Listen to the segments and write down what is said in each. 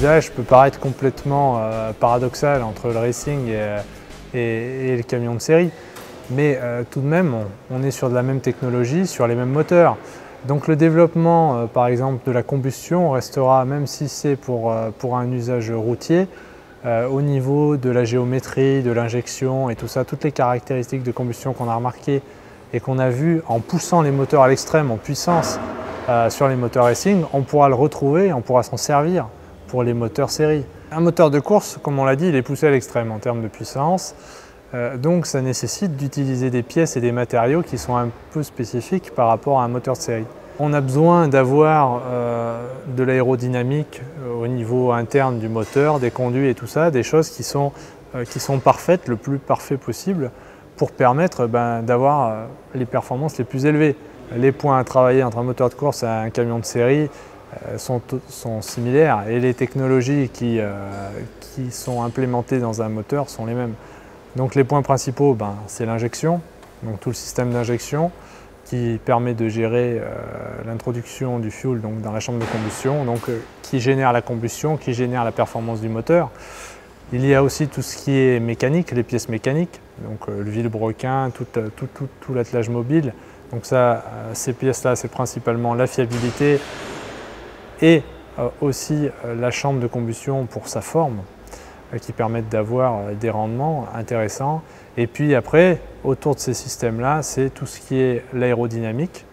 l'usage peut paraître complètement paradoxal entre le racing et le camion de série. Mais tout de même, on est sur de la même technologie, sur les mêmes moteurs. Donc le développement, par exemple, de la combustion restera, même si c'est pour un usage routier, au niveau de la géométrie, de l'injection et tout ça, toutes les caractéristiques de combustion qu'on a remarquées et qu'on a vues en poussant les moteurs à l'extrême en puissance sur les moteurs racing, on pourra le retrouver, on pourra s'en servir pour les moteurs série. Un moteur de course, comme on l'a dit, il est poussé à l'extrême en termes de puissance. Donc ça nécessite d'utiliser des pièces et des matériaux qui sont un peu spécifiques par rapport à un moteur de série. On a besoin d'avoir de l'aérodynamique au niveau interne du moteur, des conduits et tout ça, des choses qui sont parfaites, le plus parfait possible, pour permettre d'avoir les performances les plus élevées. Les points à travailler entre un moteur de course et un camion de série sont similaires et les technologies qui sont implémentées dans un moteur sont les mêmes. Donc les points principaux, c'est l'injection, donc tout le système d'injection qui permet de gérer l'introduction du fuel donc dans la chambre de combustion, donc qui génère la combustion, qui génère la performance du moteur. Il y a aussi tout ce qui est mécanique, les pièces mécaniques, donc le vilebrequin, tout l'attelage mobile. Donc ça, ces pièces-là, c'est principalement la fiabilité et aussi la chambre de combustion pour sa forme, qui permettent d'avoir des rendements intéressants. Et puis après, autour de ces systèmes-là, c'est tout ce qui est l'aérodynamique,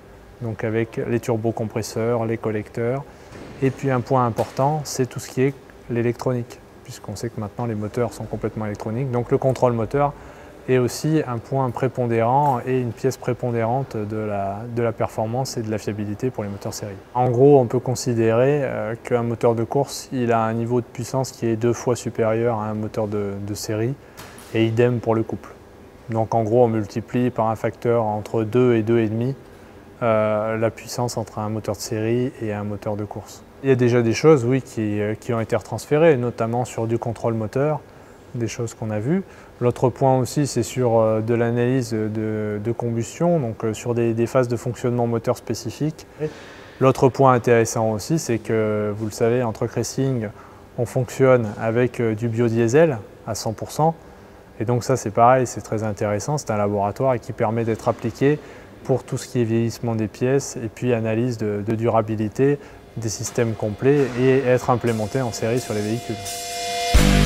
donc avec les turbocompresseurs, les collecteurs. Et puis un point important, c'est tout ce qui est l'électronique, puisqu'on sait que maintenant les moteurs sont complètement électroniques. Donc le contrôle moteur est aussi un point prépondérant et une pièce prépondérante de la performance et de la fiabilité pour les moteurs série. En gros, on peut considérer qu'un moteur de course, il a un niveau de puissance qui est 2 fois supérieur à un moteur de série, et idem pour le couple. Donc en gros, on multiplie par un facteur entre 2 et 2,5 la puissance entre un moteur de série et un moteur de course. Il y a déjà des choses, oui, qui ont été retransférées, notamment sur du contrôle moteur, des choses qu'on a vues. L'autre point aussi, c'est sur de l'analyse de combustion, donc sur des phases de fonctionnement moteur spécifiques. L'autre point intéressant aussi, c'est que, vous le savez, en truck racing, on fonctionne avec du biodiesel à 100%. Et donc ça, c'est pareil, c'est très intéressant, c'est un laboratoire et qui permet d'être appliqué pour tout ce qui est vieillissement des pièces et puis analyse de durabilité des systèmes complets et être implémenté en série sur les véhicules.